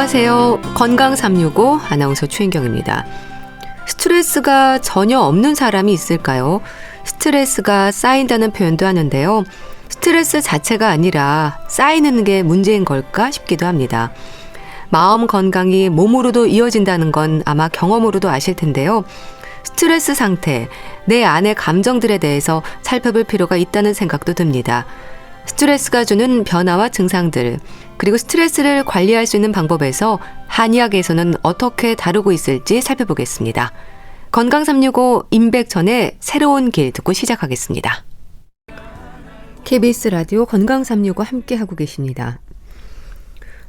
안녕하세요. 건강 365 아나운서 최인경입니다. 스트레스가 전혀 없는 사람이 있을까요? 스트레스가 쌓인다는 표현도 하는데요. 스트레스 자체가 아니라 쌓이는 게 문제인 걸까 싶기도 합니다. 마음 건강이 몸으로도 이어진다는 건 아마 경험으로도 아실 텐데요. 스트레스 상태, 내 안의 감정들에 대해서 살펴볼 필요가 있다는 생각도 듭니다. 스트레스가 주는 변화와 증상들, 그리고 스트레스를 관리할 수 있는 방법에서 한의학에서는 어떻게 다루고 있을지 살펴보겠습니다. 건강 365 임백천의 새로운 길 듣고 시작하겠습니다. KBS 라디오 건강 365 함께하고 계십니다.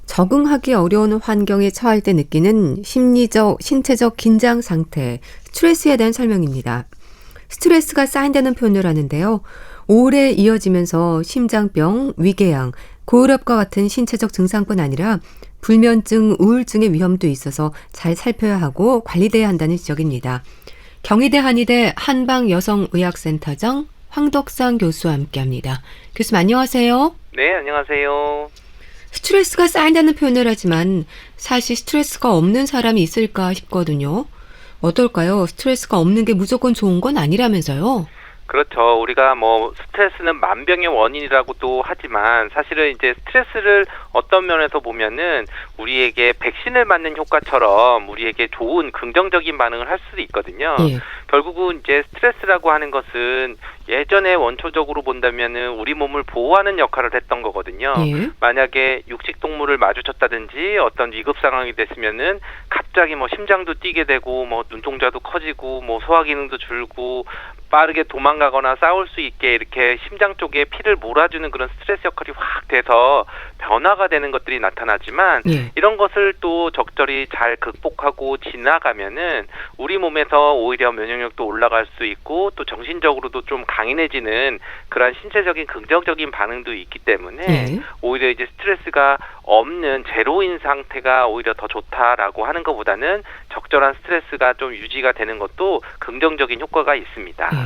적응하기 어려운 환경에 처할 때 느끼는 심리적, 신체적 긴장 상태, 스트레스에 대한 설명입니다. 스트레스가 쌓인다는 표현을 하는데요. 오래 이어지면서 심장병, 위궤양, 고혈압과 같은 신체적 증상뿐 아니라 불면증, 우울증의 위험도 있어서 잘 살펴야 하고 관리돼야 한다는 지적입니다. 경희대 한의대 한방여성의학센터장 황덕상 교수와 함께합니다. 교수님 안녕하세요. 네, 안녕하세요. 스트레스가 쌓인다는 표현을 하지만 사실 스트레스가 없는 사람이 있을까 싶거든요. 어떨까요? 스트레스가 없는 게 무조건 좋은 건 아니라면서요? 그렇죠. 우리가 스트레스는 만병의 원인이라고도 하지만 사실은 이제 스트레스를 어떤 면에서 보면은 우리에게 백신을 맞는 효과처럼 우리에게 좋은 긍정적인 반응을 할 수도 있거든요. 예. 결국은 이제 스트레스라고 하는 것은 예전에 원초적으로 본다면은 우리 몸을 보호하는 역할을 했던 거거든요. 예. 만약에 육식동물을 마주쳤다든지 어떤 위급 상황이 됐으면은 갑자기 심장도 뛰게 되고 눈동자도 커지고 소화 기능도 줄고 빠르게 도망가거나 싸울 수 있게 이렇게 심장 쪽에 피를 몰아주는 그런 스트레스 역할이 확 돼서 변화가 되는 것들이 나타나지만 예. 이런 것을 또 적절히 잘 극복하고 지나가면은 우리 몸에서 오히려 면역력도 올라갈 수 있고 또 정신적으로도 좀 강인해지는 그런 신체적인 긍정적인 반응도 있기 때문에 예. 오히려 이제 스트레스가 없는 제로인 상태가 오히려 더 좋다라고 하는 것보다는 적절한 스트레스가 좀 유지가 되는 것도 긍정적인 효과가 있습니다. 예.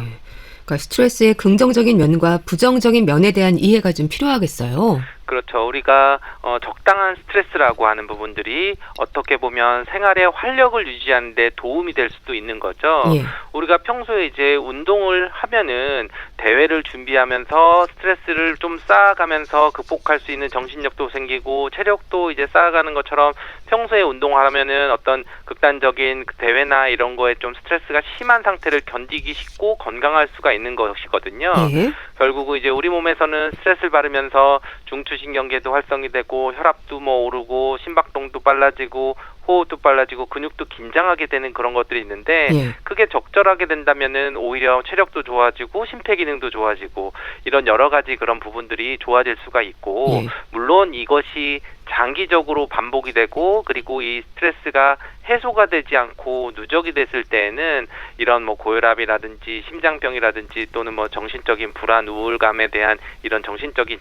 그러니까 스트레스의 긍정적인 면과 부정적인 면에 대한 이해가 좀 필요하겠어요. 그렇죠. 우리가 적당한 스트레스라고 하는 부분들이 어떻게 보면 생활의 활력을 유지하는 데 도움이 될 수도 있는 거죠. 예. 우리가 평소에 이제 운동을 하면은 대회를 준비하면서 스트레스를 좀 쌓아가면서 극복할 수 있는 정신력도 생기고 체력도 이제 쌓아가는 것처럼 평소에 운동을 하면은 어떤 극단적인 대회나 이런 거에 좀 스트레스가 심한 상태를 견디기 쉽고 건강할 수가 있는 것이거든요. 예. 결국은 이제 우리 몸에서는 스트레스를 받으면서 중추신경계도 활성이 되고 혈압도 오르고 심박동도 빨라지고 호흡도 빨라지고 근육도 긴장하게 되는 그런 것들이 있는데 예. 그게 적절하게 된다면은 오히려 체력도 좋아지고 심폐기능도 좋아지고 이런 여러 가지 그런 부분들이 좋아질 수가 있고 예. 물론 이것이 장기적으로 반복이 되고 그리고 이 스트레스가 해소가 되지 않고 누적이 됐을 때에는 이런 고혈압이라든지 심장병이라든지 또는 정신적인 불안, 우울감에 대한 이런 정신적인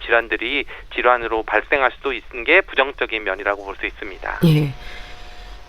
질환으로 발생할 수도 있는 게 부정적인 면이라고 볼 수 있습니다. 예.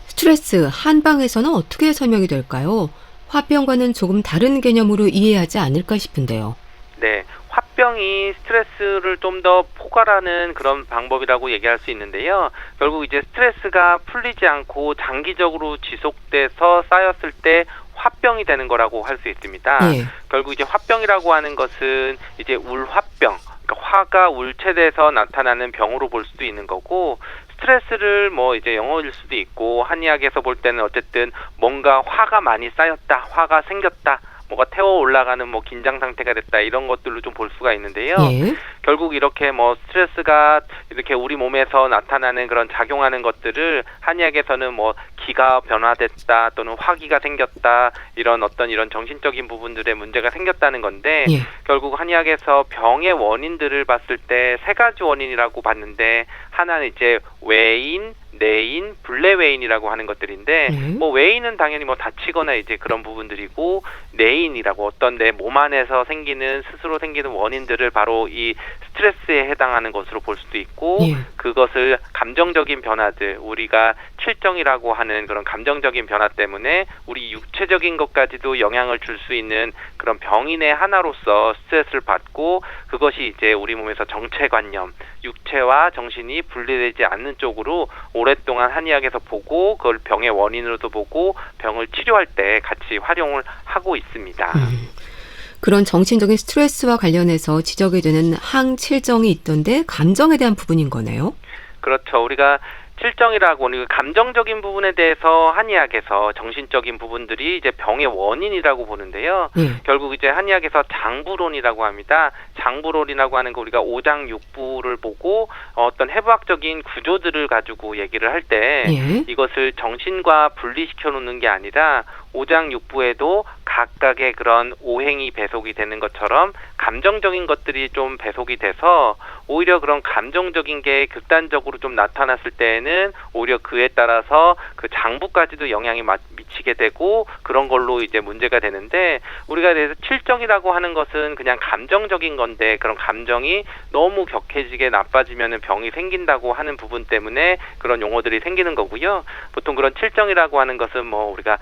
스트레스 한방에서는 어떻게 설명이 될까요? 화병과는 조금 다른 개념으로 이해하지 않을까 싶은데요. 네, 화병이 스트레스를 좀 더 포괄하는 그런 방법이라고 얘기할 수 있는데요. 결국 이제 스트레스가 풀리지 않고 장기적으로 지속돼서 쌓였을 때 화병이 되는 거라고 할 수 있습니다. 예. 결국 이제 화병이라고 하는 것은 이제 울화병, 그러니까 화가 울체돼서 나타나는 병으로 볼 수도 있는 거고 스트레스를 이제 영어일 수도 있고 한의학에서 볼 때는 어쨌든 뭔가 화가 많이 쌓였다, 화가 생겼다, 뭐가 태워 올라가는 긴장 상태가 됐다 이런 것들로 좀 볼 수가 있는데요. 예. 결국 이렇게 스트레스가 이렇게 우리 몸에서 나타나는 그런 작용하는 것들을 한의학에서는 기가 변화됐다 또는 화기가 생겼다 이런 정신적인 부분들의 문제가 생겼다는 건데 예. 결국 한의학에서 병의 원인들을 봤을 때 세 가지 원인이라고 봤는데 하나는 이제 외인, 내인, 불내외인이라고 하는 것들인데 외인은 당연히 다치거나 이제 그런 부분들이고 내인이라고 어떤 내 몸 안에서 생기는 스스로 생기는 원인들을 바로 이 스트레스에 해당하는 것으로 볼 수도 있고 예. 그것을 감정적인 변화들 우리가 칠정이라고 하는 그런 감정적인 변화 때문에 우리 육체적인 것까지도 영향을 줄 수 있는 그런 병인의 하나로서 스트레스를 받고 그것이 이제 우리 몸에서 정체관념 육체와 정신이 분리되지 않는 쪽으로 오랫동안 한의학에서 보고 그걸 병의 원인으로도 보고 병을 치료할 때 같이 활용을 하고 있습니다. 그런 정신적인 스트레스와 관련해서 지적이 되는 항칠정이 있던데 감정에 대한 부분인 거네요. 그렇죠. 우리가 칠정이라고 하는 감정적인 부분에 대해서 한의학에서 정신적인 부분들이 이제 병의 원인이라고 보는데요. 예. 결국 이제 한의학에서 장부론이라고 합니다. 장부론이라고 하는 거 우리가 오장육부를 보고 어떤 해부학적인 구조들을 가지고 얘기를 할 때 예. 이것을 정신과 분리시켜 놓는 게 아니라 오장육부에도 각각의 그런 오행이 배속이 되는 것처럼 감정적인 것들이 좀 배속이 돼서 오히려 그런 감정적인 게 극단적으로 좀 나타났을 때에는 오히려 그에 따라서 그 장부까지도 영향이 미치게 되고 그런 걸로 이제 문제가 되는데 우리가 그래서 칠정이라고 하는 것은 그냥 감정적인 건데 그런 감정이 너무 격해지게 나빠지면은 병이 생긴다고 하는 부분 때문에 그런 용어들이 생기는 거고요. 보통 그런 칠정이라고 하는 것은 뭐 우리가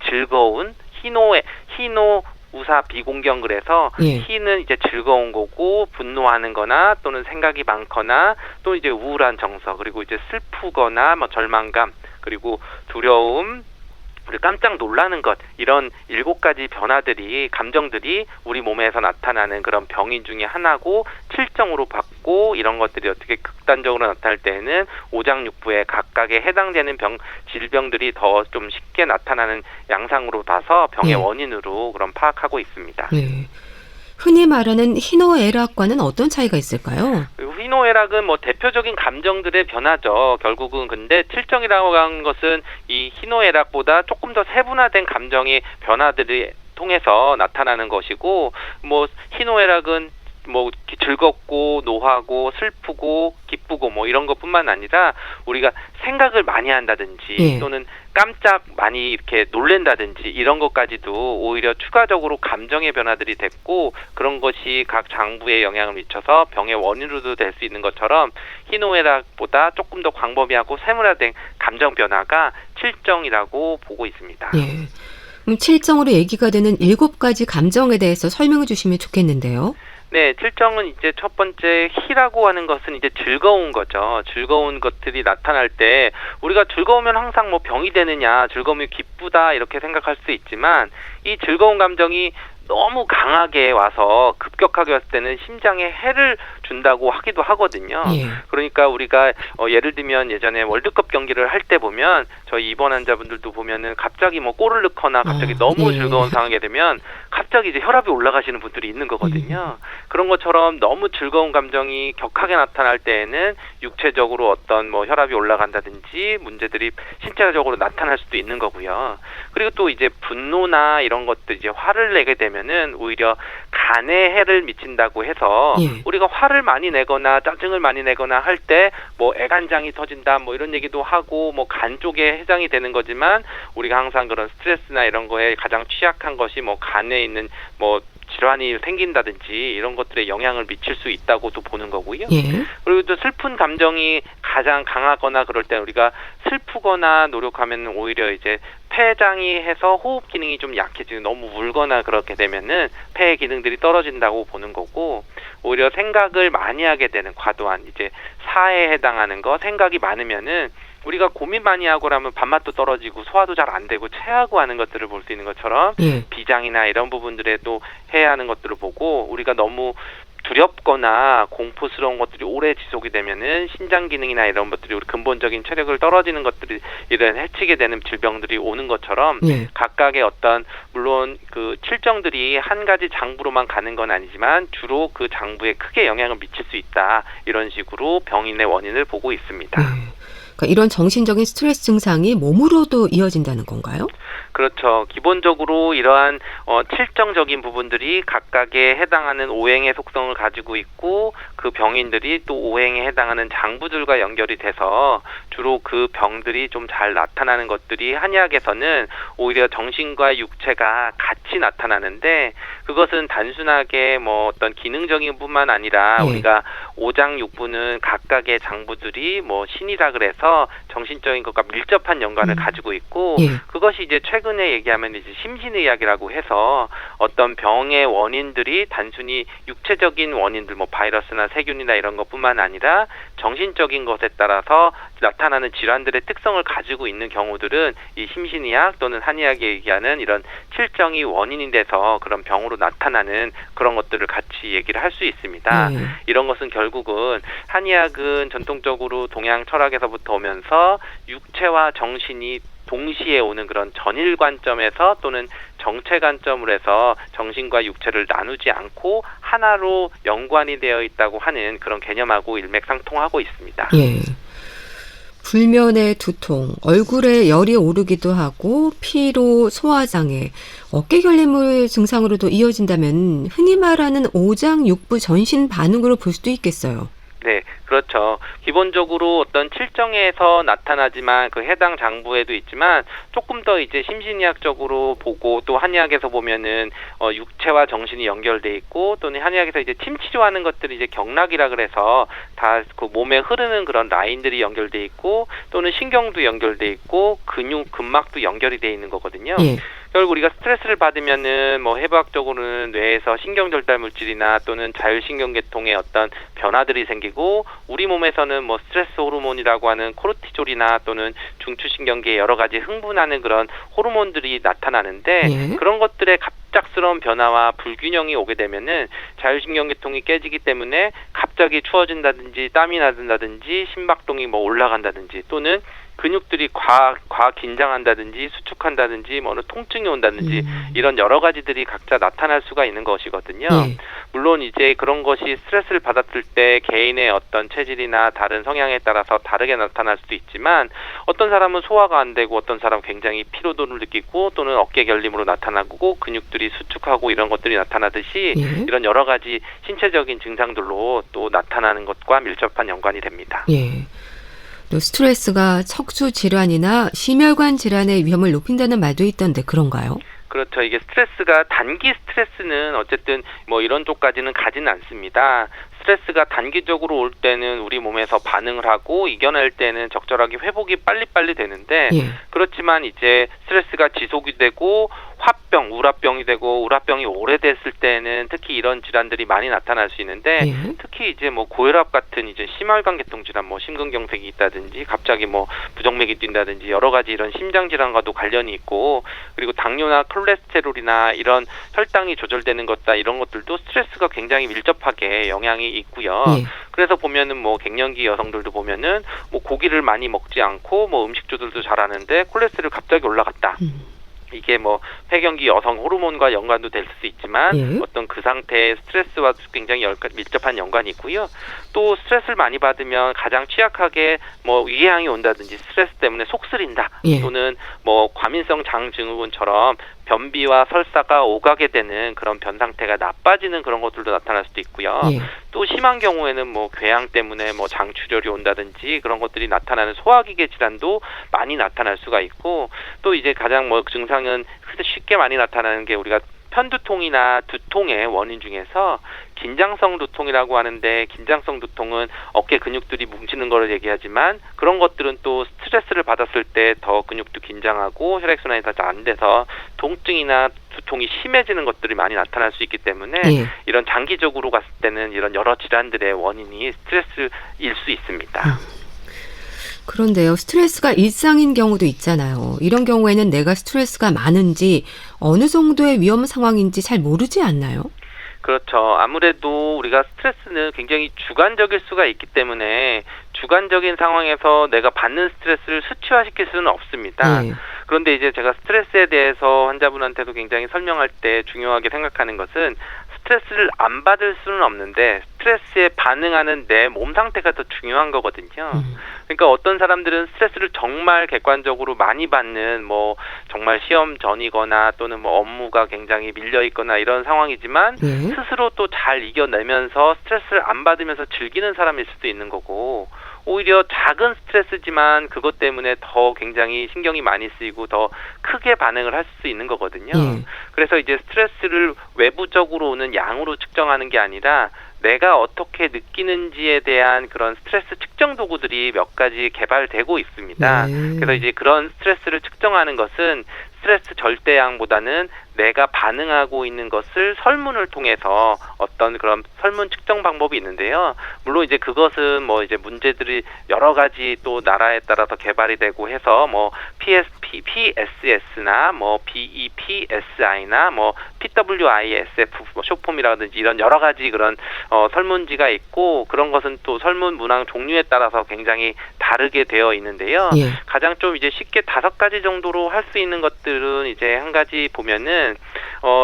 즐거운 희노 우사 비공경 그래서 예. 희는 이제 즐거운 거고 분노하는 거나 또는 생각이 많거나 또 이제 우울한 정서 그리고 이제 슬프거나 뭐 절망감 그리고 두려움 우리 깜짝 놀라는 것 이런 7가지 변화들이 감정들이 우리 몸에서 나타나는 그런 병인 중에 하나고 칠정으로 받고 이런 것들이 어떻게 극단적으로 나타날 때에는 오장육부에 각각에 해당되는 질병들이 더 좀 쉽게 나타나는 양상으로 봐서 병의 예. 원인으로 그런 파악하고 있습니다. 예. 흔히 말하는 희노애락과는 어떤 차이가 있을까요? 희노애락은 뭐 대표적인 감정들의 변화죠. 결국은 근데 칠정이라고 하는 것은 이 희노애락보다 조금 더 세분화된 감정의 변화들이 통해서 나타나는 것이고 뭐 희노애락은 뭐 즐겁고 노하고 슬프고 기쁘고 뭐 이런 것뿐만 아니라 우리가 생각을 많이 한다든지 예. 또는 깜짝 많이 이렇게 놀랜다든지 이런 것까지도 오히려 추가적으로 감정의 변화들이 됐고 그런 것이 각 장부에 영향을 미쳐서 병의 원인으로도 될 수 있는 것처럼 희노애락보다 조금 더 광범위하고 세분화된 감정 변화가 칠정이라고 보고 있습니다. 예. 칠정으로 얘기가 되는 7가지 감정에 대해서 설명해 주시면 좋겠는데요. 네, 칠정은 이제 첫 번째 희라고 하는 것은 이제 즐거운 거죠. 즐거운 것들이 나타날 때 우리가 즐거우면 항상 뭐 병이 되느냐, 즐거움이 기쁘다 이렇게 생각할 수 있지만 이 즐거운 감정이 너무 강하게 와서 급격하게 왔을 때는 심장에 해를 준다고 하기도 하거든요. 예. 그러니까 우리가 예를 들면 예전에 월드컵 경기를 할 때 보면 저희 입원 환자분들도 보면은 갑자기 뭐 골을 넣거나 갑자기 너무 예. 즐거운 상황이 되면 갑자기 이제 혈압이 올라가시는 분들이 있는 거거든요. 그런 것처럼 너무 즐거운 감정이 격하게 나타날 때에는 육체적으로 어떤 뭐 혈압이 올라간다든지 문제들이 신체적으로 나타날 수도 있는 거고요. 그리고 또 이제 분노나 이런 것들 이제 화를 내게 되면은 오히려 간에 해를 미친다고 해서 예. 우리가 화를 많이 내거나 짜증을 많이 내거나 할 때 뭐 애간장이 터진다 뭐 이런 얘기도 하고 뭐 간 쪽에 해당이 되는 거지만 우리가 항상 그런 스트레스나 이런 거에 가장 취약한 것이 뭐 간에 있는 뭐 질환이 생긴다든지 이런 것들에 영향을 미칠 수 있다고도 보는 거고요. 예. 그리고 또 슬픈 감정이 가장 강하거나 그럴 때 우리가 슬프거나 노력하면 오히려 이제 폐장이 해서 호흡 기능이 좀 약해지고 너무 울거나 그렇게 되면은 폐의 기능들이 떨어진다고 보는 거고 오히려 생각을 많이 하게 되는 과도한 이제 사에 해당하는 거 생각이 많으면은 우리가 고민 많이 하고 나면 밥맛도 떨어지고 소화도 잘 안 되고 체하고 하는 것들을 볼 수 있는 것처럼 예. 비장이나 이런 부분들에도 해야 하는 것들을 보고 우리가 너무 두렵거나 공포스러운 것들이 오래 지속이 되면은 신장 기능이나 이런 것들이 우리 근본적인 체력을 떨어지는 것들이 이런 해치게 되는 질병들이 오는 것처럼 예. 각각의 어떤 물론 그 칠정들이 한 가지 장부로만 가는 건 아니지만 주로 그 장부에 크게 영향을 미칠 수 있다 이런 식으로 병인의 원인을 보고 있습니다. 그러니까 이런 정신적인 스트레스 증상이 몸으로도 이어진다는 건가요? 그렇죠. 기본적으로 이러한 칠정적인 부분들이 각각에 해당하는 오행의 속성을 가지고 있고 그 병인들이 또 오행에 해당하는 장부들과 연결이 돼서 주로 그 병들이 좀 잘 나타나는 것들이 한의학에서는 오히려 정신과 육체가 같이 나타나는데 그것은 단순하게 뭐 어떤 기능적인 뿐만 아니라 예. 우리가 오장육부는 각각의 장부들이 뭐 신이라 그래서 정신적인 것과 밀접한 연관을 가지고 있고 예. 그것이 이제 최근에 얘기하면 이제 심신의학이라고 해서 어떤 병의 원인들이 단순히 육체적인 원인들 뭐 바이러스나 세균이나 이런 것뿐만 아니라 정신적인 것에 따라서 나타나는 질환들의 특성을 가지고 있는 경우들은 이 심신의학 또는 한의학에 얘기하는 이런 칠정이 원인이 돼서 그런 병으로 나타나는 그런 것들을 같이 얘기를 할 수 있습니다. 예. 이런 것은 결국은 한의학은 전통적으로 동양 철학에서부터 오면서 육체와 정신이 동시에 오는 그런 전일 관점에서 또는 정체 관점으로 해서 정신과 육체를 나누지 않고 하나로 연관이 되어 있다고 하는 그런 개념하고 일맥상통하고 있습니다. 예. 불면의 두통, 얼굴에 열이 오르기도 하고 피로, 소화장애, 어깨 결림물 증상으로도 이어진다면 흔히 말하는 오장육부 전신 반응으로 볼 수도 있겠어요. 네, 그렇죠. 기본적으로 어떤 칠정에서 나타나지만 그 해당 장부에도 있지만 조금 더 이제 심신의학적으로 보고 또 한의학에서 보면은 육체와 정신이 연결돼 있고 또는 한의학에서 이제 침 치료하는 것들이 이제 경락이라 그래서 다 그 몸에 흐르는 그런 라인들이 연결돼 있고 또는 신경도 연결돼 있고 근육, 근막도 연결이 돼 있는 거거든요. 예. 결국 우리가 스트레스를 받으면은 뭐 해부학적으로는 뇌에서 신경절달 물질이나 또는 자율신경계통의 어떤 변화들이 생기고 우리 몸에서는 뭐 스트레스 호르몬이라고 하는 코르티졸이나 또는 중추신경계에 여러 가지 흥분하는 그런 호르몬들이 나타나는데 예. 그런 것들의 갑작스러운 변화와 불균형이 오게 되면은 자율신경계통이 깨지기 때문에 갑자기 추워진다든지 땀이 나든다든지 심박동이 뭐 올라간다든지 또는 근육들이 과 긴장한다든지 수축한다든지 뭐 어느 통증이 온다든지 이런 여러 가지들이 각자 나타날 수가 있는 것이거든요. 예. 물론 이제 그런 것이 스트레스를 받았을 때 개인의 어떤 체질이나 다른 성향에 따라서 다르게 나타날 수도 있지만 어떤 사람은 소화가 안 되고 어떤 사람은 굉장히 피로도를 느끼고 또는 어깨 결림으로 나타나고 근육들이 수축하고 이런 것들이 나타나듯이 예. 이런 여러 가지 신체적인 증상들로 또 나타나는 것과 밀접한 연관이 됩니다. 예. 또 스트레스가 척추 질환이나 심혈관 질환의 위험을 높인다는 말도 있던데 그런가요? 그렇죠. 이게 스트레스가 단기 스트레스는 어쨌든 뭐 이런 쪽까지는 가지는 않습니다. 스트레스가 단기적으로 올 때는 우리 몸에서 반응을 하고 이겨낼 때는 적절하게 회복이 빨리빨리 되는데 예. 그렇지만 이제 스트레스가 지속이 되고 화병, 우라병이 되고 우라병이 오래됐을 때는 특히 이런 질환들이 많이 나타날 수 있는데 예. 특히 이제 뭐 고혈압 같은 이제 심혈관 계통 질환 뭐 심근경색이 있다든지 갑자기 뭐 부정맥이 뛴다든지 여러 가지 이런 심장 질환과도 관련이 있고 그리고 당뇨나 콜레스테롤이나 이런 혈당이 조절되는 것다 이런 것들도 스트레스가 굉장히 밀접하게 영향이 있고요. 예. 그래서 보면은 뭐 갱년기 여성들도 보면은 뭐 고기를 많이 먹지 않고 뭐 음식 조절도 잘하는데 콜레스테롤 갑자기 올라갔다. 이게 뭐 폐경기 여성 호르몬과 연관도 될 수 있지만 예. 어떤 그 상태의 스트레스와 굉장히 밀접한 연관이 있고요. 또 스트레스를 많이 받으면 가장 취약하게 뭐 위궤양이 온다든지 스트레스 때문에 속 쓰린다. 예. 또는 뭐 과민성 장증후군처럼 변비와 설사가 오가게 되는 그런 변 상태가 나빠지는 그런 것들도 나타날 수도 있고요. 예. 또 심한 경우에는 뭐 궤양 때문에 뭐 장출혈이 온다든지 그런 것들이 나타나는 소화기계 질환도 많이 나타날 수가 있고 또 이제 가장 뭐 증상은 쉽게 많이 나타나는 게 우리가 편두통이나 두통의 원인 중에서 긴장성 두통이라고 하는데 긴장성 두통은 어깨 근육들이 뭉치는 거를 얘기하지만 그런 것들은 또 스트레스를 받았을 때 더 근육도 긴장하고 혈액순환이 더 잘 안 돼서 통증이나 두통이 심해지는 것들이 많이 나타날 수 있기 때문에 예. 이런 장기적으로 갔을 때는 이런 여러 질환들의 원인이 스트레스일 수 있습니다. 그런데요, 스트레스가 일상인 경우도 있잖아요. 이런 경우에는 내가 스트레스가 많은지 어느 정도의 위험 상황인지 잘 모르지 않나요? 그렇죠. 아무래도 우리가 스트레스는 굉장히 주관적일 수가 있기 때문에 주관적인 상황에서 내가 받는 스트레스를 수치화시킬 수는 없습니다. 예. 그런데 이제 제가 스트레스에 대해서 환자분한테도 굉장히 설명할 때 중요하게 생각하는 것은 스트레스를 안 받을 수는 없는데 스트레스에 반응하는 내 몸 상태가 더 중요한 거거든요. 그러니까 어떤 사람들은 스트레스를 정말 객관적으로 많이 받는 뭐 정말 시험 전이거나 또는 뭐 업무가 굉장히 밀려 있거나 이런 상황이지만 예. 스스로 또 잘 이겨내면서 스트레스를 안 받으면서 즐기는 사람일 수도 있는 거고, 오히려 작은 스트레스지만 그것 때문에 더 굉장히 신경이 많이 쓰이고 더 크게 반응을 할 수 있는 거거든요. 예. 그래서 이제 스트레스를 외부적으로 오는 양으로 측정하는 게 아니라 내가 어떻게 느끼는지에 대한 그런 스트레스 측정 도구들이 몇 가지 개발되고 있습니다. 네. 그래서 이제 그런 스트레스를 측정하는 것은 스트레스 절대양보다는 내가 반응하고 있는 것을 설문을 통해서 어떤 그런 설문 측정 방법이 있는데요. 물론 이제 그것은 뭐 이제 문제들이 여러 가지 또 나라에 따라서 개발이 되고 해서 뭐 PSS나 뭐 BEPSI나 뭐 PWISF 뭐 쇼폼이라든지 이런 여러 가지 그런 설문지가 있고, 그런 것은 또 설문 문항 종류에 따라서 굉장히 다르게 되어 있는데요. 예. 가장 좀 이제 쉽게 5가지 정도로 할 수 있는 것들은 이제 한 가지 보면은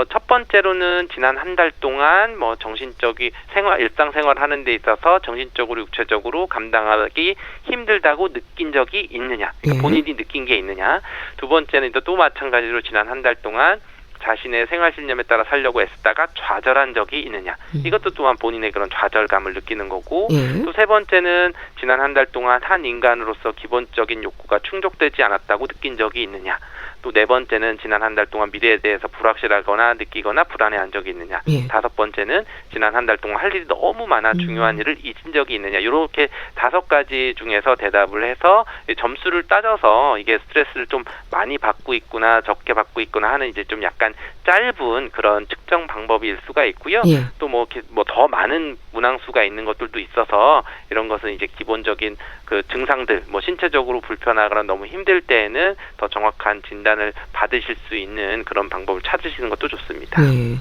첫 번째로는 지난 한 달 동안 뭐 정신적인 일상생활 하는 데 있어서 정신적으로 육체적으로 감당하기 힘들다고 느낀 적이 있느냐, 그러니까 예. 본인이 느낀 게 있느냐. 두 번째는 또 마찬가지로 지난 한 달 동안 자신의 생활신념에 따라 살려고 애쓰다가 좌절한 적이 있느냐. 이것도 또한 본인의 그런 좌절감을 느끼는 거고, 예. 또 세 번째는 지난 한 달 동안 한 인간으로서 기본적인 욕구가 충족되지 않았다고 느낀 적이 있느냐. 또 네 번째는 지난 한 달 동안 미래에 대해서 불확실하거나 느끼거나 불안해한 적이 있느냐. 예. 다섯 번째는 지난 한 달 동안 할 일이 너무 많아 중요한 일을 잊은 적이 있느냐. 이렇게 5가지 중에서 대답을 해서 점수를 따져서 이게 스트레스를 좀 많이 받고 있구나 적게 받고 있구나 하는 이제 좀 약간 짧은 그런 측정 방법일 수가 있고요. 예. 또 뭐 더 많은 문항수가 있는 것들도 있어서 이런 것은 이제 기본적인 그 증상들, 뭐 신체적으로 불편하거나 너무 힘들 때에는 더 정확한 진단을 받으실 수 있는 그런 방법을 찾으시는 것도 좋습니다. 예.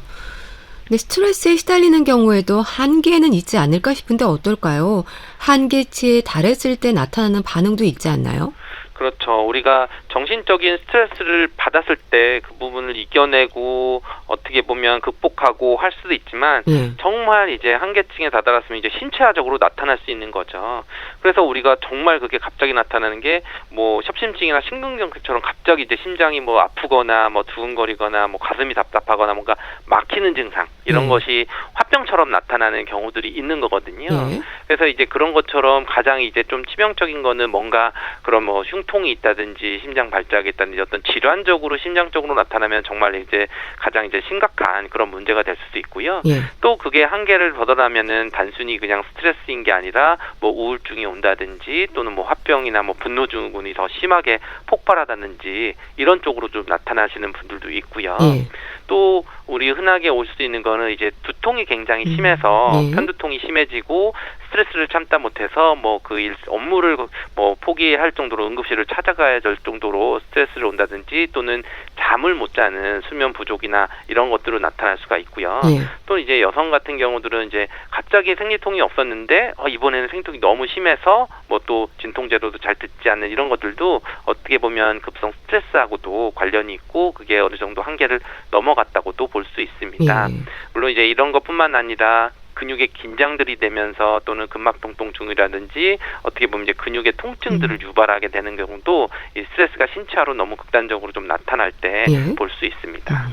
근데 스트레스에 시달리는 경우에도 한계는 있지 않을까 싶은데 어떨까요? 한계치에 달했을 때 나타나는 반응도 있지 않나요? 그렇죠. 우리가 정신적인 스트레스를 받았을 때 그 부분을 이겨내고 어떻게 보면 극복하고 할 수도 있지만 예. 정말 이제 한계층에 다다랐으면 이제 신체화적으로 나타날 수 있는 거죠. 그래서 우리가 정말 그게 갑자기 나타나는 게 뭐 협심증이나 심근경색처럼 갑자기 이제 심장이 뭐 아프거나 뭐 두근거리거나 뭐 가슴이 답답하거나 뭔가 막히는 증상 이런 것이 화병처럼 나타나는 경우들이 있는 거거든요. 예. 그래서 이제 그런 것처럼 가장 이제 좀 치명적인 거는 뭔가 그런 뭐 흉통이 있다든지 심장 발작이 있다든지 어떤 질환적으로 심장적으로 나타나면 정말 이제 가장 이제 심각한 그런 문제가 될 수도 있고요. 예. 또 그게 한계를 벗어나면은 단순히 그냥 스트레스인 게 아니라 뭐 우울증이 온다든지 또는 뭐 화병이나 뭐 분노증후군이 더 심하게 폭발하다든지 이런 쪽으로 좀 나타나시는 분들도 있고요. 예. 또 우리 흔하게 올 수 있는 거는 이제 두통이 굉장히 심해서 예. 편두통이 심해지고 스트레스를 참다 못해서 뭐 그 업무를 뭐 포기할 정도로 응급실을 찾아가야 될 정도로 스트레스를 온다든지 또는 잠을 못 자는 수면 부족이나 이런 것들로 나타날 수가 있고요. 예. 또 이제 여성 같은 경우들은 이제 갑자기 생리통이 없었는데 이번에는 생리통이 너무 심해서 뭐 또 진통제로도 잘 듣지 않는 이런 것들도 어떻게 보면 급성 스트레스하고도 관련이 있고 그게 어느 정도 한계를 넘어갔다고도 볼 수 있습니다. 예. 물론 이제 이런 것뿐만 아니라 근육의 긴장들이 되면서 또는 근막통통증이라든지 어떻게 보면 이제 근육의 통증들을 유발하게 되는 경우도 이 스트레스가 신체화로 너무 극단적으로 좀 나타날 때 볼 수 예. 있습니다.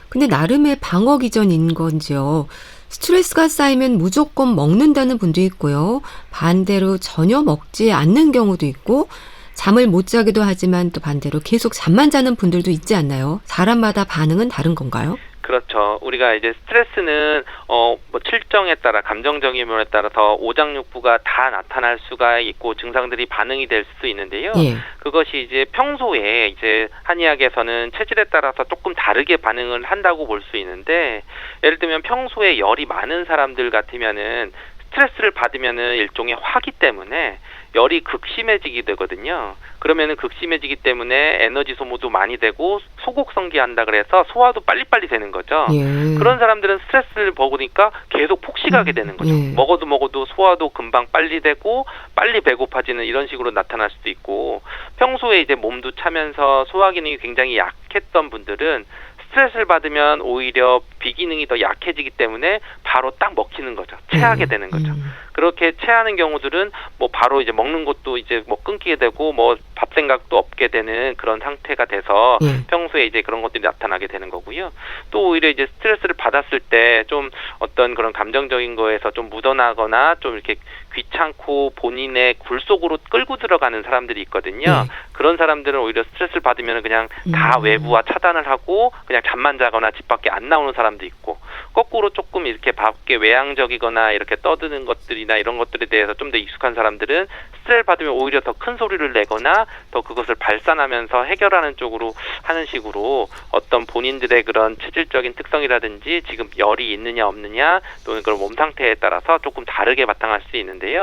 근데 나름의 방어 기전인 건지요. 스트레스가 쌓이면 무조건 먹는다는 분도 있고요. 반대로 전혀 먹지 않는 경우도 있고 잠을 못 자기도 하지만 또 반대로 계속 잠만 자는 분들도 있지 않나요? 사람마다 반응은 다른 건가요? 그렇죠. 우리가 이제 스트레스는 뭐 칠정에 따라 감정적인 면에 따라서 오장육부가 다 나타날 수가 있고 증상들이 반응이 될 수 있는데요. 예. 그것이 이제 평소에 이제 한의학에서는 체질에 따라서 조금 다르게 반응을 한다고 볼 수 있는데, 예를 들면 평소에 열이 많은 사람들 같으면은 스트레스를 받으면은 일종의 화기 때문에 열이 극심해지게 되거든요. 그러면은 극심해지기 때문에 에너지 소모도 많이 되고 소곡성기한다 그래서 소화도 빨리빨리 되는 거죠. 예. 그런 사람들은 스트레스를 먹으니까 계속 폭식하게 되는 거죠. 예. 먹어도 소화도 금방 빨리 되고 빨리 배고파지는 이런 식으로 나타날 수도 있고, 평소에 이제 몸도 차면서 소화 기능이 굉장히 약했던 분들은 스트레스를 받으면 오히려 비기능이 더 약해지기 때문에 바로 딱 먹히는 거죠. 체하게 되는 거죠. 그렇게 체하는 경우들은 뭐 바로 이제 먹는 것도 이제 뭐 끊기게 되고 뭐 밥 생각도 없게 되는 그런 상태가 돼서 평소에 이제 그런 것들이 나타나게 되는 거고요. 또 오히려 이제 스트레스를 받았을 때 좀 어떤 그런 감정적인 거에서 좀 묻어나거나 좀 이렇게 귀찮고 본인의 굴 속으로 끌고 들어가는 사람들이 있거든요. 그런 사람들은 오히려 스트레스를 받으면 그냥 다 외부와 차단을 하고 그냥 잠만 자거나 집 밖에 안 나오는 사람도 있고, 거꾸로 조금 이렇게 밖에 외향적이거나 이렇게 떠드는 것들이나 이런 것들에 대해서 좀 더 익숙한 사람들은 스트레스를 받으면 오히려 더 큰 소리를 내거나 더 그것을 발산하면서 해결하는 쪽으로 하는 식으로 어떤 본인들의 그런 체질적인 특성이라든지 지금 열이 있느냐 없느냐 또는 그런 몸 상태에 따라서 조금 다르게 바탕할 수 있는데요.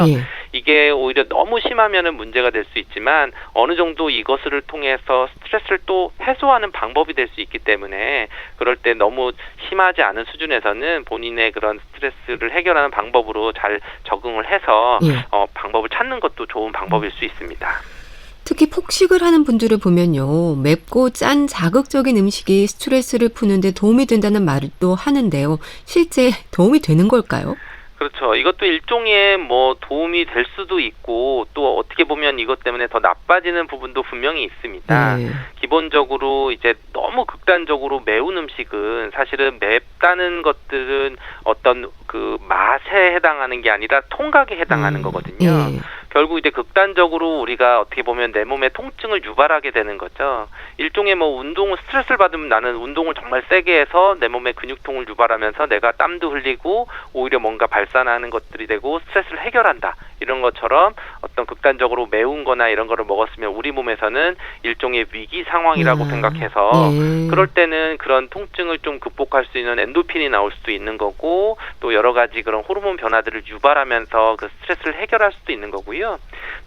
이게 오히려 너무 심하면은 문제가 될 수 있지만 어느 정도 이것을 통해서 스트레스를 또 해소하는 방법이 될 수 있기 때문에 그럴 때 너무 심하지 않은 수준에서는 본인의 그런 스트레스를 해결하는 방법으로 잘 적응을 해서 방법을 찾는 것도 좋은 방법일 수 있습니다. 특히 폭식을 하는 분들을 보면요. 맵고 짠 자극적인 음식이 스트레스를 푸는데 도움이 된다는 말도 하는데요. 실제 도움이 되는 걸까요? 그렇죠. 이것도 일종의 뭐 도움이 될 수도 있고 또 어떻게 보면 이것 때문에 더 나빠지는 부분도 분명히 있습니다. 기본적으로 이제 너무 극단적으로 매운 음식은 사실은 맵다는 것들은 어떤 그 맛에 해당하는 게 아니라 통각에 해당하는 거거든요. 결국 이제 극단적으로 우리가 어떻게 보면 내 몸에 통증을 유발하게 되는 거죠. 일종의 뭐 운동을 스트레스를 받으면 나는 운동을 정말 세게 해서 내 몸에 근육통을 유발하면서 내가 땀도 흘리고 오히려 뭔가 발산하는 것들이 되고 스트레스를 해결한다. 이런 것처럼 어떤 극단적으로 매운 거나 이런 거를 먹었으면 우리 몸에서는 일종의 위기 상황이라고 생각해서 그럴 때는 그런 통증을 좀 극복할 수 있는 엔도핀이 나올 수도 있는 거고 또 여러 가지 그런 호르몬 변화들을 유발하면서 그 스트레스를 해결할 수도 있는 거고요.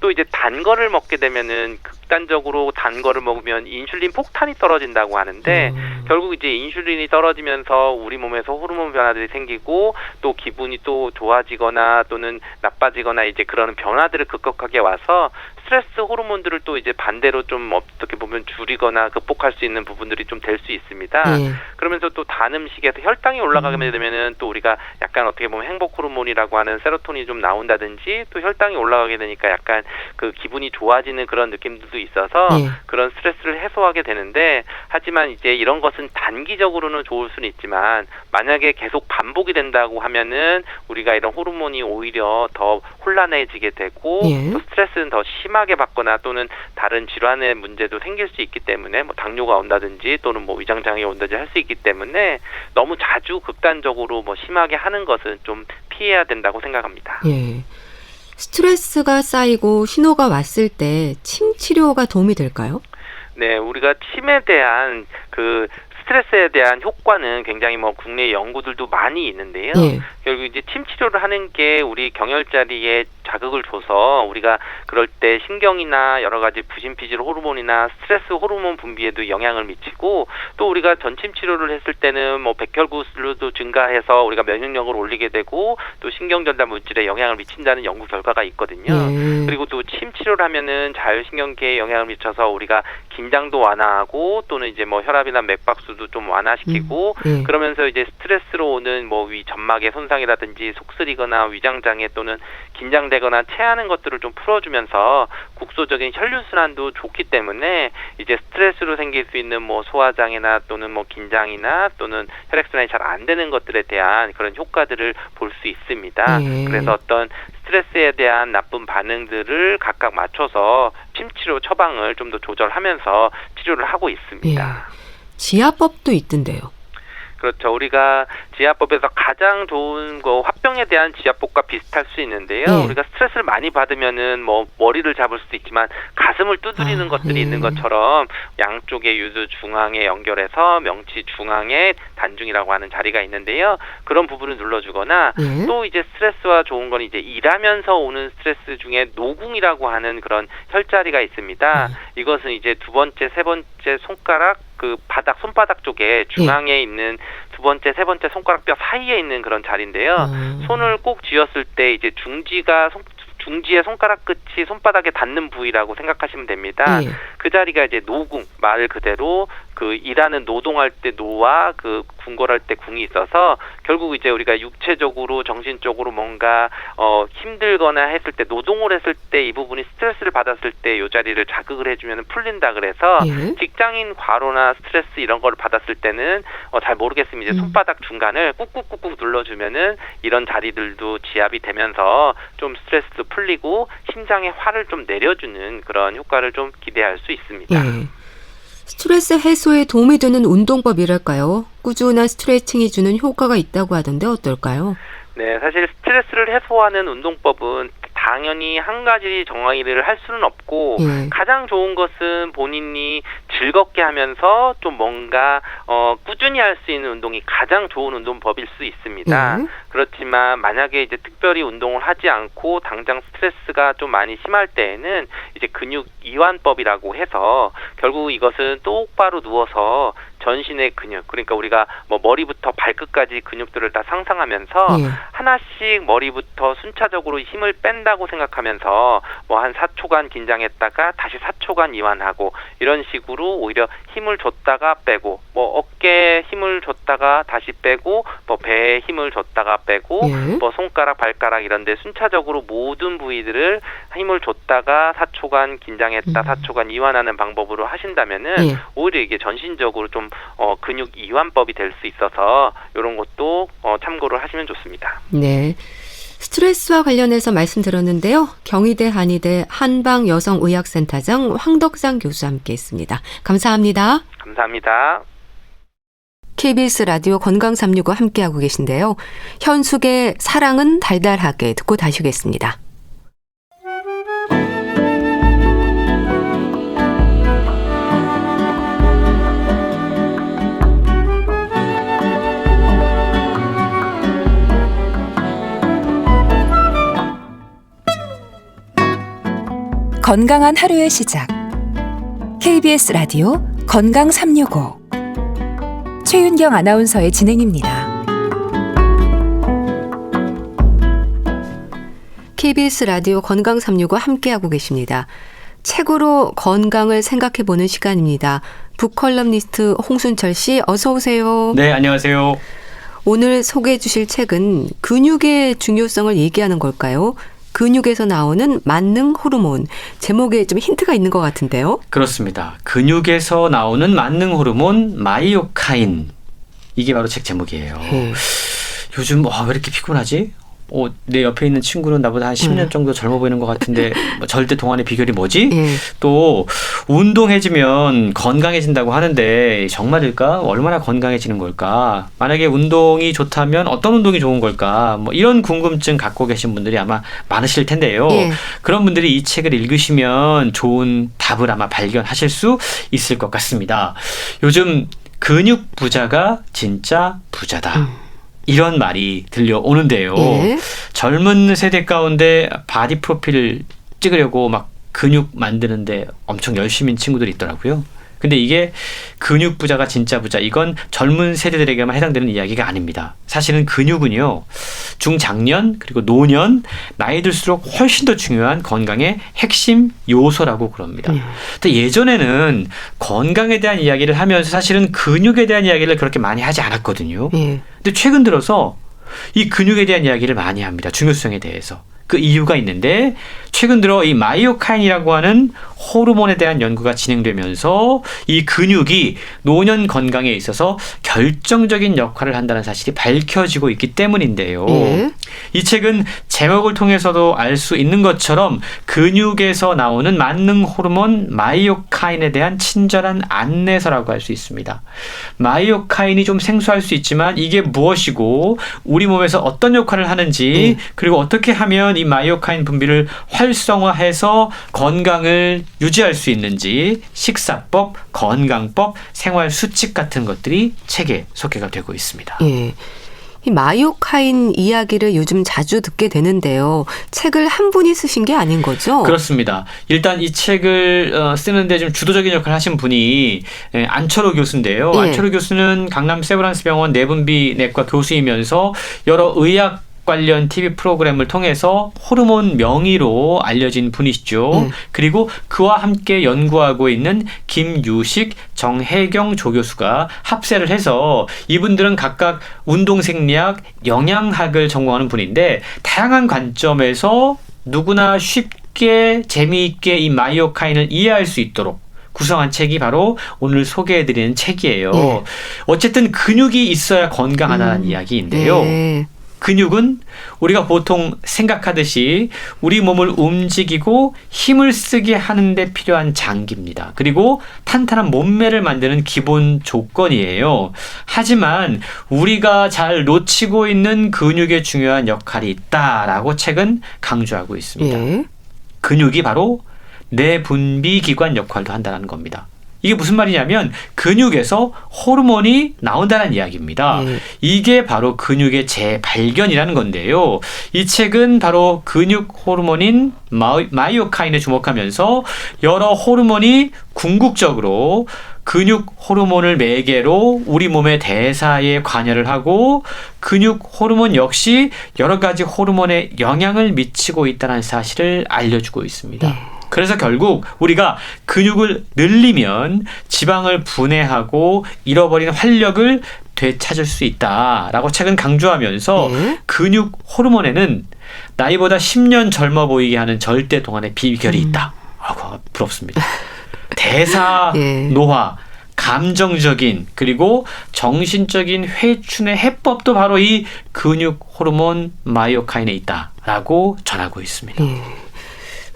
또 이제 단 거를 먹게 되면은 극단적으로 단 거를 먹으면 인슐린 폭탄이 떨어진다고 하는데 결국 이제 인슐린이 떨어지면서 우리 몸에서 호르몬 변화들이 생기고 또 기분이 또 좋아지거나 또는 나빠지거나 이제 그런 변화들을 급격하게 와서 스트레스 호르몬들을 또 이제 반대로 좀 어떻게 보면 줄이거나 극복할 수 있는 부분들이 좀 될 수 있습니다. 그러면서 또 단 음식에서 혈당이 올라가게 되면은 또 우리가 약간 어떻게 보면 행복 호르몬이라고 하는 세로토닌이 좀 나온다든지 또 혈당이 올라가게 되니까 약간 그 기분이 좋아지는 그런 느낌들도 있어서 그런 스트레스를 해소하게 되는데, 하지만 이제 이런 것은 단기적으로는 좋을 수는 있지만 만약에 계속 반복이 된다고 하면은 우리가 이런 호르몬이 오히려 더 혼란해지게 되고 또 스트레스는 더 심하게 받거나 또는 다른 질환의 문제도 생길 수 있기 때문에 뭐 당뇨가 온다든지 또는 뭐 위장장애 온다든지 할 수 있기 때문에 너무 자주 극단적으로 뭐 심하게 하는 것은 좀 피해야 된다고 생각합니다. 스트레스가 쌓이고 신호가 왔을 때 침 치료가 도움이 될까요? 네, 우리가 침에 대한 그 스트레스에 대한 효과는 굉장히 뭐 국내 연구들도 많이 있는데요. 결국 이제 침 치료를 하는 게 우리 경혈자리에 자극을 줘서 우리가 그럴 때 신경이나 여러 가지 부신피질 호르몬이나 스트레스 호르몬 분비에도 영향을 미치고 또 우리가 전침 치료를 했을 때는 뭐 백혈구수도 증가해서 우리가 면역력을 올리게 되고 또 신경전달 물질에 영향을 미친다는 연구 결과가 있거든요. 그리고 또 침 치료를 하면은 자율신경계에 영향을 미쳐서 우리가 긴장도 완화하고 또는 이제 뭐 혈압이나 맥박수도 좀 완화시키고 그러면서 이제 스트레스로 오는 뭐 위 점막의 손상이라든지 속쓰리거나 위장장애 또는 긴장되거나 체하는 것들을 좀 풀어주면서 국소적인 혈류순환도 좋기 때문에 이제 스트레스로 생길 수 있는 뭐 소화장애나 또는 뭐 긴장이나 또는 혈액순환이 잘 안 되는 것들에 대한 그런 효과들을 볼 수 있습니다. 그래서 어떤 스트레스에 대한 나쁜 반응들을 각각 맞춰서 침치료 처방을 좀 더 조절하면서 치료를 하고 있습니다. 지압법도 있던데요. 그렇죠. 우리가 지압법에서 가장 좋은 거 화병에 대한 지압법과 비슷할 수 있는데요. 우리가 스트레스를 많이 받으면은 뭐 머리를 잡을 수도 있지만 가슴을 두드리는 것들이 있는 것처럼 양쪽의 유두 중앙에 연결해서 명치 중앙에 단중이라고 하는 자리가 있는데요. 그런 부분을 눌러주거나 또 이제 스트레스와 좋은 건 이제 일하면서 오는 스트레스 중에 노궁이라고 하는 그런 혈자리가 있습니다. 이것은 이제 두 번째, 세 번째 손가락 그 바닥 손바닥 쪽에 중앙에 있는 두 번째, 세 번째 손가락 뼈 사이에 있는 그런 자리인데요. 손을 꼭 쥐었을 때 이제 중지의 손가락 끝이 손바닥에 닿는 부위라고 생각하시면 됩니다. 그 자리가 이제 노궁, 말 그대로 그 일하는 노동할 때 노와 그 궁궐할 때 궁이 있어서 결국 이제 우리가 육체적으로 정신적으로 뭔가 힘들거나 했을 때 노동을 했을 때 이 부분이 스트레스를 받았을 때 이 자리를 자극을 해주면 풀린다 그래서 예. 직장인 과로나 스트레스 이런 거를 받았을 때는 잘 모르겠으면 이제 손바닥 중간을 꾹꾹꾹꾹 눌러주면은 이런 자리들도 지압이 되면서 좀 스트레스도 풀리고 심장의 화를 좀 내려주는 그런 효과를 좀 기대할 수 있습니다. 예. 스트레스 해소에 도움이 되는 운동법이랄까요? 꾸준한 스트레칭이 주는 효과가 있다고 하던데 어떨까요? 네, 사실 스트레스를 해소하는 운동법은 당연히 한 가지 정의를 할 수는 없고 예. 가장 좋은 것은 본인이 즐겁게 하면서 좀 뭔가 꾸준히 할 수 있는 운동이 가장 좋은 운동법일 수 있습니다. 예. 그렇지만 만약에 이제 특별히 운동을 하지 않고 당장 스트레스가 좀 많이 심할 때에는 이제 근육 이완법이라고 해서 결국 이것은 똑바로 누워서 전신의 근육, 그러니까 우리가 뭐 머리부터 발끝까지 근육들을 다 상상하면서 예. 하나씩 머리부터 순차적으로 힘을 뺀다고 생각하면서 뭐 한 4초간 긴장했다가 다시 4초간 이완하고 이런 식으로 오히려 힘을 줬다가 빼고 뭐 어깨에 힘을 줬다가 다시 빼고 뭐 배에 힘을 줬다가 빼고 예. 뭐 손가락, 발가락 이런 데 순차적으로 모든 부위들을 힘을 줬다가 4초간 긴장했다 4초간 이완하는 방법으로 하신다면은 예. 오히려 이게 전신적으로 좀 근육 이완법이 될 수 있어서 이런 것도 참고를 하시면 좋습니다. 네. 스트레스와 관련해서 말씀드렸는데요. 경희대 한의대 한방여성의학센터장 황덕상 교수와 함께했습니다. 감사합니다. 감사합니다. KBS 라디오 건강365 함께하고 계신데요. 현숙의 사랑은 달달하게 듣고 다시 오겠습니다. 건강한 하루의 시작. KBS 라디오 건강365 최윤경 아나운서의 진행입니다. KBS 라디오 건강365 함께하고 계십니다. 책으로 건강을 생각해보는 시간입니다. 북컬럼니스트 홍순철 씨 어서 오세요. 네, 안녕하세요. 오늘 소개해 주실 책은 근육의 중요성을 얘기하는 걸까요? 근육에서 나오는 만능 호르몬. 제목에 좀 힌트가 있는 것 같은데요. 그렇습니다. 근육에서 나오는 만능 호르몬 마이오카인. 이게 바로 책 제목이에요. 요즘 왜 이렇게 피곤하지? 내 옆에 있는 친구는 나보다 한 10년 정도 젊어 보이는 것 같은데 절대 동안의 비결이 뭐지? 예. 또 운동해지면 건강해진다고 하는데 정말일까? 얼마나 건강해지는 걸까? 만약에 운동이 좋다면 어떤 운동이 좋은 걸까? 뭐 이런 궁금증 갖고 계신 분들이 아마 많으실 텐데요. 예. 그런 분들이 이 책을 읽으시면 좋은 답을 아마 발견하실 수 있을 것 같습니다. 요즘 근육 부자가 진짜 부자다. 이런 말이 들려오는데요. 예. 젊은 세대 가운데 바디 프로필을 찍으려고 막 근육 만드는데 엄청 열심인 친구들이 있더라고요. 근데 이게 근육 부자가 진짜 부자, 이건 젊은 세대들에게만 해당되는 이야기가 아닙니다. 사실은 근육은요, 중장년 그리고 노년, 나이 들수록 훨씬 더 중요한 건강의 핵심 요소라고 그럽니다. 근데 예전에는 건강에 대한 이야기를 하면서 사실은 근육에 대한 이야기를 그렇게 많이 하지 않았거든요. 예. 근데 최근 들어서 이 근육에 대한 이야기를 많이 합니다. 중요성에 대해서. 그 이유가 있는데 최근 들어 이 마이오카인이라고 하는 호르몬에 대한 연구가 진행되면서 이 근육이 노년 건강에 있어서 결정적인 역할을 한다는 사실이 밝혀지고 있기 때문인데요. 예. 이 책은 제목을 통해서도 알 수 있는 것처럼 근육에서 나오는 만능 호르몬 마이오카인에 대한 친절한 안내서라고 할 수 있습니다. 마이오카인이 좀 생소할 수 있지만 이게 무엇이고 우리 몸에서 어떤 역할을 하는지 그리고 어떻게 하면 이 마이오카인 분비를 활성화해서 건강을 유지할 수 있는지 식사법, 건강법, 생활 수칙 같은 것들이 책에 소개가 되고 있습니다. 예. 이 마이오카인 이야기를 요즘 자주 듣게 되는데요. 책을 한 분이 쓰신 게 아닌 거죠? 그렇습니다. 일단 이 책을 쓰는데 좀 주도적인 역할을 하신 분이 안철호 교수인데요. 예. 안철호 교수는 강남 세브란스 병원 내분비내과 교수이면서 여러 의학 관련 TV 프로그램을 통해서 호르몬 명의로 알려진 분이시죠. 그리고 그와 함께 연구하고 있는 김유식, 정혜경 조교수가 합세를 해서 이분들은 각각 운동생리학, 영양학을 전공하는 분인데 다양한 관점에서 누구나 쉽게 재미있게 이 마이오카인을 이해할 수 있도록 구성한 책이 바로 오늘 소개해드리는 책이에요. 네. 어쨌든 근육이 있어야 건강하다는 이야기인데요. 네. 근육은 우리가 보통 생각하듯이 우리 몸을 움직이고 힘을 쓰게 하는 데 필요한 장기입니다. 그리고 탄탄한 몸매를 만드는 기본 조건이에요. 하지만 우리가 잘 놓치고 있는 근육에 중요한 역할이 있다라고 책은 강조하고 있습니다. 예. 근육이 바로 내분비 기관 역할도 한다는 겁니다. 이게 무슨 말이냐면 근육에서 호르몬이 나온다는 이야기입니다. 이게 바로 근육의 재발견이라는 건데요. 이 책은 바로 근육 호르몬인 마이오카인에 주목하면서 여러 호르몬이 궁극적으로 근육 호르몬을 매개로 우리 몸의 대사에 관여를 하고 근육 호르몬 역시 여러 가지 호르몬에 영향을 미치고 있다는 사실을 알려주고 있습니다. 그래서 결국 우리가 근육을 늘리면 지방을 분해하고 잃어버린 활력을 되찾을 수 있다라고 책은 강조하면서 근육 호르몬에는 나이보다 10년 젊어 보이게 하는 절대 동안의 비결이 있다. 아이고, 부럽습니다. 대사, 노화, 감정적인 그리고 정신적인 회춘의 해법도 바로 이 근육 호르몬 마이오카인에 있다라고 전하고 있습니다.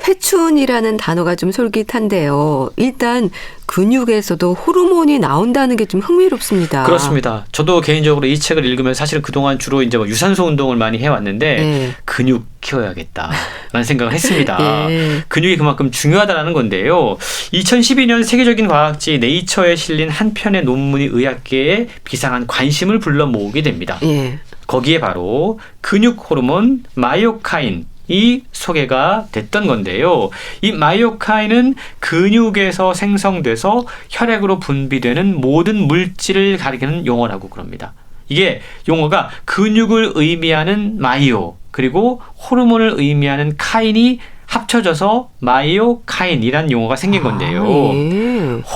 회춘이라는 단어가 좀 솔깃한데요. 일단 근육에서도 호르몬이 나온다는 게 좀 흥미롭습니다. 그렇습니다. 저도 개인적으로 이 책을 읽으면 사실은 그동안 주로 이제 뭐 유산소 운동을 많이 해왔는데 근육 키워야겠다라는 생각을 했습니다. 근육이 그만큼 중요하다는 건데요. 2012년 세계적인 과학지 네이처에 실린 한 편의 논문이 의학계에 비상한 관심을 불러 모으게 됩니다. 거기에 바로 근육 호르몬 마이오카인 이 소개가 됐던 건데요. 이 마이오카인은 근육에서 생성돼서 혈액으로 분비되는 모든 물질을 가리키는 용어라고 그럽니다. 이게 용어가 근육을 의미하는 마이오 그리고 호르몬을 의미하는 카인이 합쳐져서 마이오카인이라는 용어가 생긴 건데요.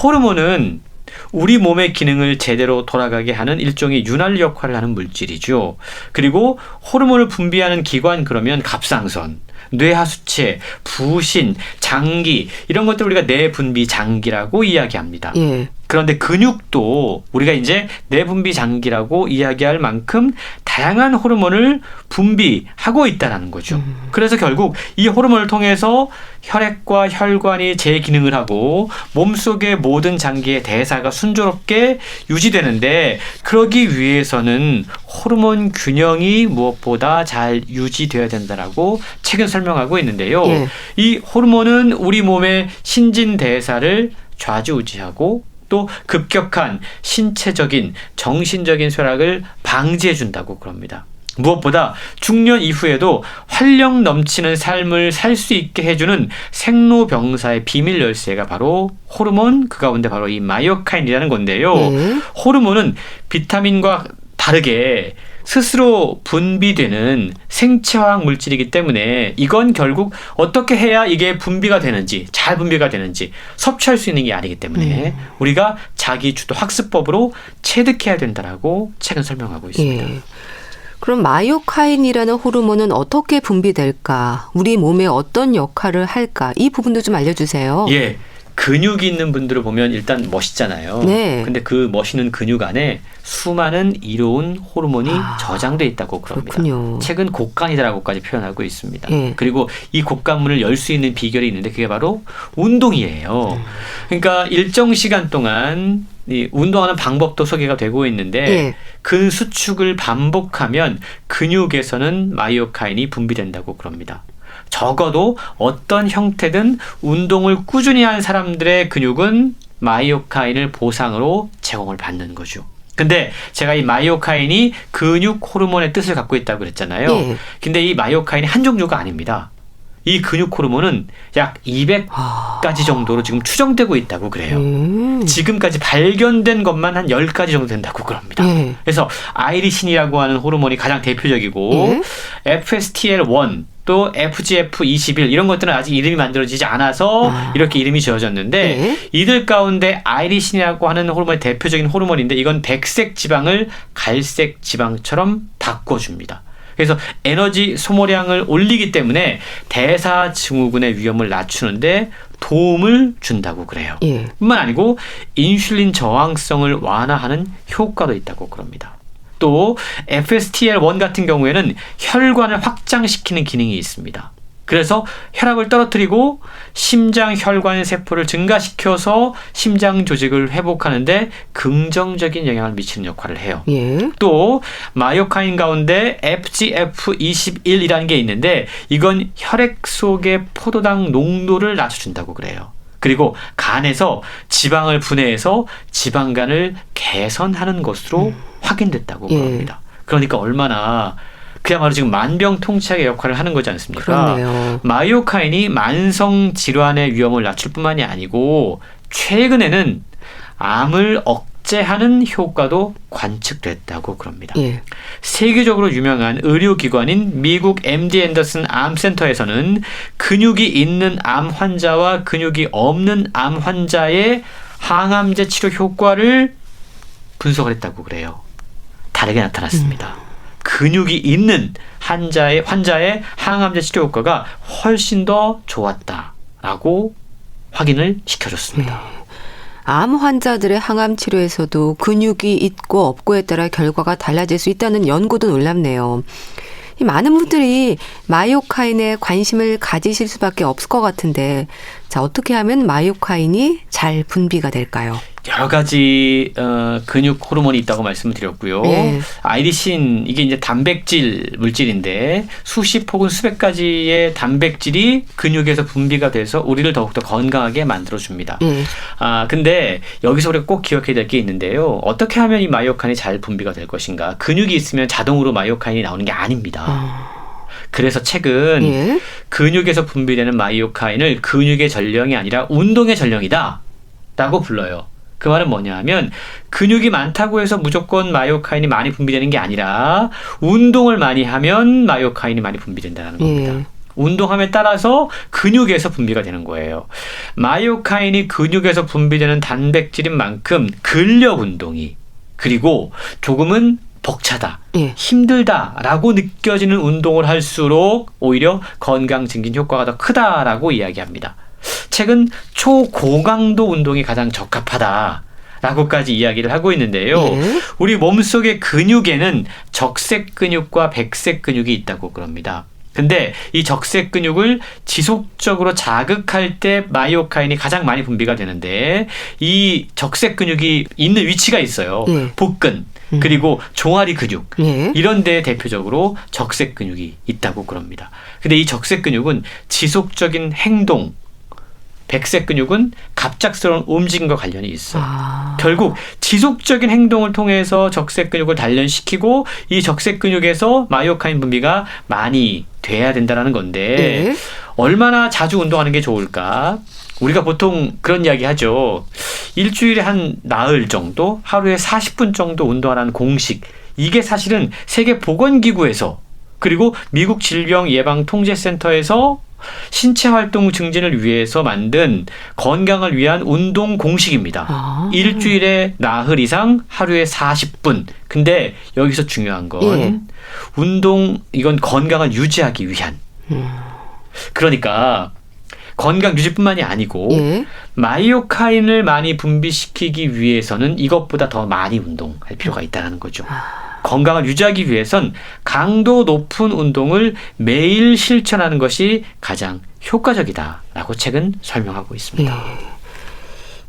호르몬은 우리 몸의 기능을 제대로 돌아가게 하는 일종의 윤활 역할을 하는 물질이죠. 그리고 호르몬을 분비하는 기관 그러면 갑상선, 뇌하수체, 부신, 장기 이런 것들 우리가 내분비 장기라고 이야기합니다. 그런데 근육도 우리가 이제 내분비 장기라고 이야기할 만큼 다양한 호르몬을 분비하고 있다는 거죠. 그래서 결국 이 호르몬을 통해서 혈액과 혈관이 재기능을 하고 몸속의 모든 장기의 대사가 순조롭게 유지되는데 그러기 위해서는 호르몬 균형이 무엇보다 잘 유지되어야 된다라고 책은 설명하고 있는데요. 이 호르몬은 우리 몸의 신진대사를 좌지우지하고 또 급격한 신체적인 정신적인 쇠락을 방지해 준다고 그럽니다. 무엇보다 중년 이후에도 활력 넘치는 삶을 살 수 있게 해주는 생로병사의 비밀 열쇠가 바로 호르몬 그 가운데 바로 이 마이오카인이라는 건데요. 호르몬은 비타민과 다르게 스스로 분비되는 생체화학 물질이기 때문에 이건 결국 어떻게 해야 이게 분비가 되는지 잘 분비가 되는지 섭취할 수 있는 게 아니기 때문에 우리가 자기 주도 학습법으로 체득해야 된다라고 책은 설명하고 있습니다. 그럼 마이오카인이라는 호르몬은 어떻게 분비될까? 우리 몸에 어떤 역할을 할까? 이 부분도 좀 알려주세요. 근육이 있는 분들을 보면 일단 멋있잖아요. 근데 그 멋있는 근육 안에 수많은 이로운 호르몬이 저장돼 있다고 그럽니다. 그렇군요. 책은 곡간이다라고까지 표현하고 있습니다. 그리고 이 곡간문을 열 수 있는 비결이 있는데 그게 바로 운동이에요. 그러니까 일정 시간 동안 이 운동하는 방법도 소개가 되고 있는데 근 수축을 반복하면 근육에서는 마이오카인이 분비된다고 그럽니다. 적어도 어떤 형태든 운동을 꾸준히 한 사람들의 근육은 마이오카인을 보상으로 제공을 받는 거죠. 근데 제가 이 마이오카인이 근육 호르몬의 뜻을 갖고 있다고 그랬잖아요. 근데 이 마이오카인이 한 종류가 아닙니다. 이 근육 호르몬은 약 200가지 정도로 지금 추정되고 있다고 그래요. 지금까지 발견된 것만 한 10가지 정도 된다고 그럽니다. 그래서 아이리신이라고 하는 호르몬이 가장 대표적이고 FSTL1 또 FGF21 이런 것들은 아직 이름이 만들어지지 않아서 이렇게 이름이 지어졌는데 이들 가운데 아이리신이라고 하는 호르몬의 대표적인 호르몬인데 이건 백색 지방을 갈색 지방처럼 바꿔줍니다. 그래서 에너지 소모량을 올리기 때문에 대사 증후군의 위험을 낮추는데 도움을 준다고 그래요. 뿐만 아니고 인슐린 저항성을 완화하는 효과도 있다고 그럽니다. 또 FSTL1 같은 경우에는 혈관을 확장시키는 기능이 있습니다. 그래서 혈압을 떨어뜨리고 심장 혈관 세포를 증가시켜서 심장 조직을 회복하는데 긍정적인 영향을 미치는 역할을 해요. 또 마이오카인 가운데 FGF21이라는 게 있는데 이건 혈액 속의 포도당 농도를 낮춰준다고 그래요. 그리고 간에서 지방을 분해해서 지방간을 개선하는 것으로 확인됐다고 그럽니다. 그러니까 얼마나 그야말로 지금 만병통치약의 역할을 하는 거지 않습니까? 그렇네요. 마이오카인이 만성 질환의 위험을 낮출 뿐만이 아니고 최근에는 암을 억제하는 효과도 관측됐다고 그럽니다. 세계적으로 유명한 의료기관인 미국 MD 앤더슨 암센터에서는 근육이 있는 암 환자와 근육이 없는 암 환자의 항암제 치료 효과를 분석을 했다고 그래요. 다르게 나타났습니다. 근육이 있는 환자의 항암제 치료 효과가 훨씬 더 좋았다라고 확인을 시켜줬습니다. 암 환자들의 항암 치료에서도 근육이 있고 없고에 따라 결과가 달라질 수 있다는 연구도 놀랍네요. 이 많은 분들이 마이오카인에 관심을 가지실 수밖에 없을 것 같은데 자, 어떻게 하면 마이오카인이 잘 분비가 될까요? 여러 가지 근육 호르몬이 있다고 말씀을 드렸고요. 아이리신 이게 이제 단백질 물질인데 수십 혹은 수백 가지의 단백질이 근육에서 분비가 돼서 우리를 더욱더 건강하게 만들어줍니다. 근데 여기서 우리가 꼭 기억해야 될 게 있는데요. 어떻게 하면 이 마이오카인이 잘 분비가 될 것인가? 근육이 있으면 자동으로 마이오카인이 나오는 게 아닙니다. 그래서 최근 근육에서 분비되는 마이오카인을 근육의 전령이 아니라 운동의 전령이다 라고 불러요. 그 말은 뭐냐 하면 근육이 많다고 해서 무조건 마이오카인이 많이 분비되는 게 아니라 운동을 많이 하면 마이오카인이 많이 분비된다는 겁니다. 운동함에 따라서 근육에서 분비가 되는 거예요. 마이오카인이 근육에서 분비되는 단백질인 만큼 근력 운동이 그리고 조금은 벅차다, 힘들다라고 느껴지는 운동을 할수록 오히려 건강 증진 효과가 더 크다라고 이야기합니다. 최근 초고강도 운동이 가장 적합하다라고까지 이야기를 하고 있는데요. 우리 몸속의 근육에는 적색 근육과 백색 근육이 있다고 그럽니다. 근데 이 적색 근육을 지속적으로 자극할 때 마이오카인이 가장 많이 분비가 되는데 이 적색 근육이 있는 위치가 있어요. 복근, 그리고 종아리 근육 이런 데 대표적으로 적색 근육이 있다고 그럽니다. 근데 이 적색 근육은 지속적인 행동, 백색 근육은 갑작스러운 움직임과 관련이 있어요. 결국 지속적인 행동을 통해서 적색 근육을 단련시키고 이 적색 근육에서 마이오카인 분비가 많이 돼야 된다는 건데 얼마나 자주 운동하는 게 좋을까? 우리가 보통 그런 이야기 하죠. 일주일에 한 나흘 정도, 하루에 40분 정도 운동하라는 공식. 이게 사실은 세계보건기구에서 그리고 미국 질병예방통제센터에서 신체 활동 증진을 위해서 만든 건강을 위한 운동 공식입니다. 일주일에 나흘 이상 하루에 40분. 근데 여기서 중요한 건 운동 이건 건강을 유지하기 위한. 그러니까 건강 유지뿐만이 아니고 마이오카인을 많이 분비시키기 위해서는 이것보다 더 많이 운동할 필요가 있다는 거죠. 건강을 유지하기 위해선 강도 높은 운동을 매일 실천하는 것이 가장 효과적이다라고 책은 설명하고 있습니다.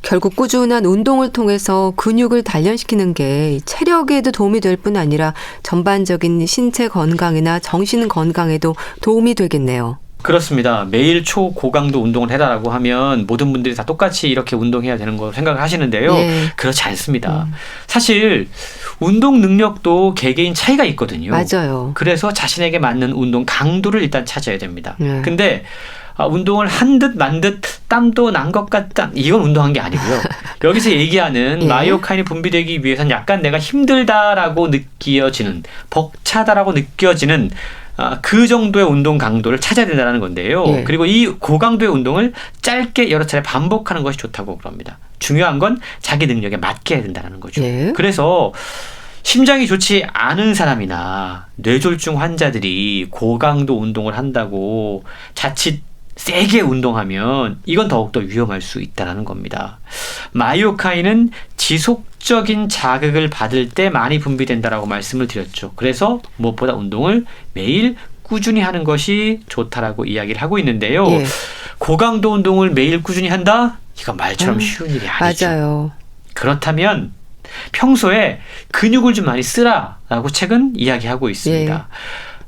결국 꾸준한 운동을 통해서 근육을 단련시키는 게 체력에도 도움이 될 뿐 아니라 전반적인 신체 건강이나 정신 건강에도 도움이 되겠네요. 그렇습니다. 매일 초고강도 운동을 해라라고 하면 모든 분들이 다 똑같이 이렇게 운동해야 되는 거 생각을 하시는데요. 네. 그렇지 않습니다. 사실 운동 능력도 개개인 차이가 있거든요. 맞아요. 그래서 자신에게 맞는 운동 강도를 일단 찾아야 됩니다. 네. 근데 운동을 한 듯 만 듯 땀도 난 것 같다. 이건 운동한 게 아니고요. 여기서 얘기하는 예. 마이오카인이 분비되기 위해서는 약간 내가 힘들다라고 느껴지는, 벅차다라고 느껴지는 그 정도의 운동 강도를 찾아야 된다는 건데요. 예. 그리고 이 고강도의 운동을 짧게 여러 차례 반복하는 것이 좋다고 그럽니다. 중요한 건 자기 능력에 맞게 해야 된다는 거죠. 예. 그래서 심장이 좋지 않은 사람이나 뇌졸중 환자들이 고강도 운동을 한다고 자칫 세게 운동하면 이건 더욱더 위험할 수 있다는 겁니다. 마이오카인은 지속적인 자극을 받을 때 많이 분비된다라고 말씀을 드렸죠. 그래서 무엇보다 운동을 매일 꾸준히 하는 것이 좋다라고 이야기를 하고 있는데요. 예. 고강도 운동을 매일 꾸준히 한다? 이건 말처럼 쉬운 일이 아니죠. 맞아요. 그렇다면 평소에 근육을 좀 많이 쓰라라고 책은 이야기하고 있습니다.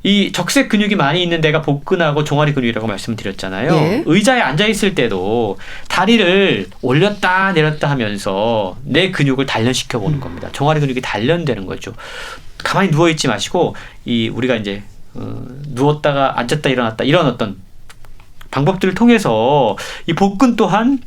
이 적색 근육이 많이 있는 데가 복근하고 종아리 근육이라고 말씀드렸잖아요. 예. 의자에 앉아 있을 때도 다리를 올렸다 내렸다 하면서 내 근육을 단련시켜 보는 겁니다. 종아리 근육이 단련되는 거죠. 가만히 누워 있지 마시고 우리가 이제 누웠다가 앉았다 일어났다 이런 어떤 방법들을 통해서 이 복근 또한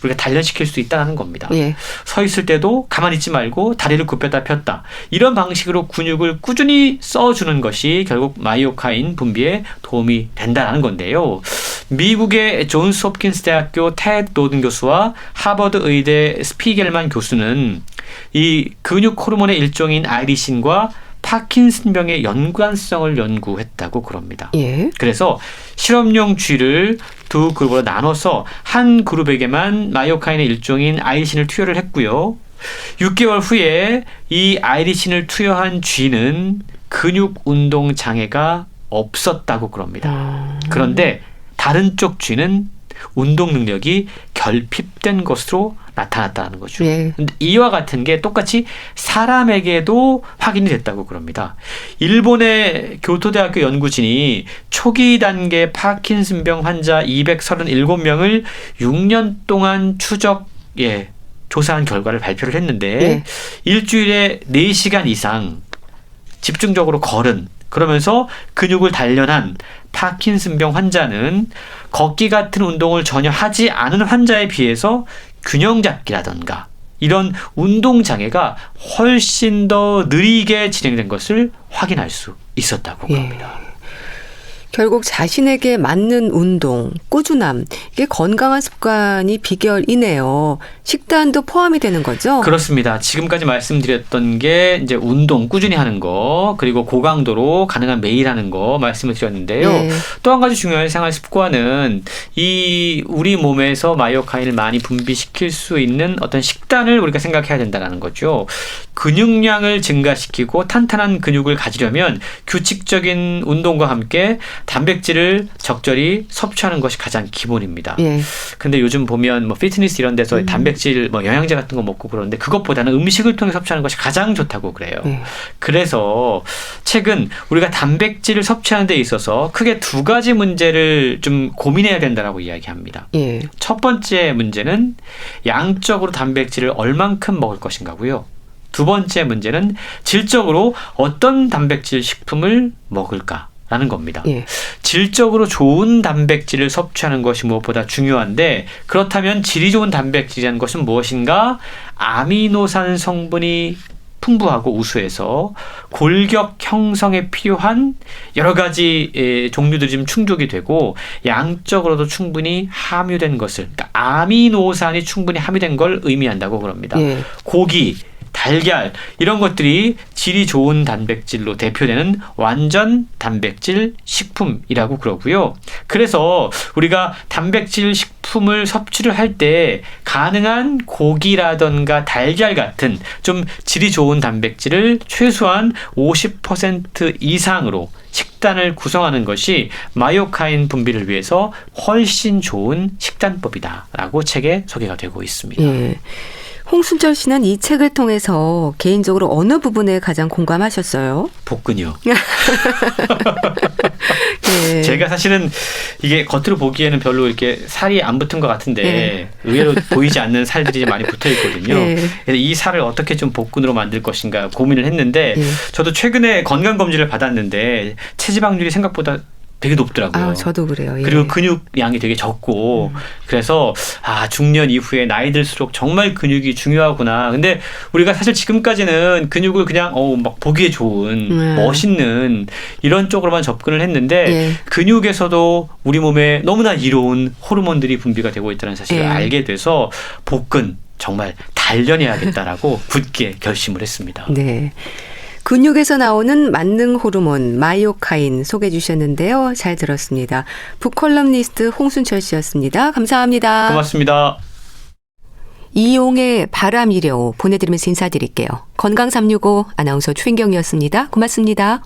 우리가 단련시킬 수 있다는 겁니다. 예. 서 있을 때도 가만히 있지 말고 다리를 굽혔다 폈다. 이런 방식으로 근육을 꾸준히 써주는 것이 결국 마이오카인 분비에 도움이 된다는 건데요. 미국의 존스 홉킨스 대학교 테드 노든 교수와 하버드 의대 스피겔만 교수는 이 근육 호르몬의 일종인 아이리신과 파킨슨병의 연관성을 연구했다고 그럽니다. 예. 그래서 실험용 쥐를 두 그룹으로 나눠서 한 그룹에게만 마이오카인의 일종인 아이리신을 투여를 했고요. 6개월 후에 이 아이리신을 투여한 쥐는 근육 운동 장애가 없었다고 그럽니다. 그런데 다른 쪽 쥐는 운동 능력이 결핍된 것으로 나타났다는 거죠. 예. 근데 이와 같은 게 똑같이 사람에게도 확인이 됐다고 그럽니다. 일본의 교토대학교 연구진이 초기 단계 파킨슨병 환자 237명을 6년 동안 조사한 결과를 발표를 했는데 예. 일주일에 4시간 이상 집중적으로 그러면서 근육을 단련한 파킨슨병 환자는 걷기 같은 운동을 전혀 하지 않은 환자에 비해서 균형 잡기라던가 이런 운동 장애가 훨씬 더 느리게 진행된 것을 확인할 수 있었다고 합니다. 결국 자신에게 맞는 운동, 꾸준함, 이게 건강한 습관이 비결이네요. 식단도 포함이 되는 거죠? 그렇습니다. 지금까지 말씀드렸던 게 이제 운동 꾸준히 하는 거, 그리고 고강도로 가능한 매일 하는 거 말씀을 드렸는데요. 네. 또 한 가지 중요한 생활 습관은 우리 몸에서 마이오카인을 많이 분비시킬 수 있는 어떤 식단을 우리가 생각해야 된다는 거죠. 근육량을 증가시키고 탄탄한 근육을 가지려면 규칙적인 운동과 함께 단백질을 적절히 섭취하는 것이 가장 기본입니다. 예. 근데 요즘 보면 피트니스 이런 데서 단백질 영양제 같은 거 먹고 그러는데 그것보다는 음식을 통해 섭취하는 것이 가장 좋다고 그래요. 그래서 책은 우리가 단백질을 섭취하는 데 있어서 크게 2가지 문제를 좀 고민해야 된다라고 이야기합니다. 예. 첫 번째 문제는 양적으로 단백질을 얼만큼 먹을 것인가고요. 두 번째 문제는 질적으로 어떤 단백질 식품을 먹을까라는 겁니다. 예. 질적으로 좋은 단백질을 섭취하는 것이 무엇보다 중요한데 그렇다면 질이 좋은 단백질이라는 것은 무엇인가? 아미노산 성분이 풍부하고 우수해서 골격 형성에 필요한 여러 가지 종류들이 좀 충족이 되고 양적으로도 충분히 함유된 것을, 그러니까 아미노산이 충분히 함유된 걸 의미한다고 그럽니다. 예. 고기, 달걀 이런 것들이 질이 좋은 단백질로 대표되는 완전 단백질 식품이라고 그러고요. 그래서 우리가 단백질 식품을 섭취를 할 때 가능한 고기라던가 달걀 같은 좀 질이 좋은 단백질을 최소한 50% 이상으로 식단을 구성하는 것이 마이오카인 분비를 위해서 훨씬 좋은 식단법이다라고 책에 소개가 되고 있습니다. 예. 홍순철 씨는 이 책을 통해서 개인적으로 어느 부분에 가장 공감하셨어요? 복근이요. 네. 제가 사실은 이게 겉으로 보기에는 별로 이렇게 살이 안 붙은 것 같은데 네. 의외로 보이지 않는 살들이 많이 붙어 있거든요. 네. 그래서 이 살을 어떻게 좀 복근으로 만들 것인가 고민을 했는데 네. 저도 최근에 건강 검진을 받았는데 체지방률이 생각보다 되게 높더라고요. 아, 저도 그래요. 예. 그리고 근육량이 되게 적고 그래서 중년 이후에 나이 들수록 정말 근육이 중요하구나. 근데 우리가 사실 지금까지는 근육을 그냥 막 보기에 좋은 멋있는 이런 쪽으로만 접근을 했는데 예. 근육에서도 우리 몸에 너무나 이로운 호르몬들이 분비가 되고 있다는 사실을 예. 알게 돼서 복근 정말 단련해야겠다라고 굳게 결심을 했습니다. 네. 근육에서 나오는 만능 호르몬 마이오카인 소개해 주셨는데요. 잘 들었습니다. 북컬럼니스트 홍순철 씨였습니다. 감사합니다. 고맙습니다. 이용의 바람이려 보내드리면서 인사드릴게요. 건강365 아나운서 최인경이었습니다. 고맙습니다.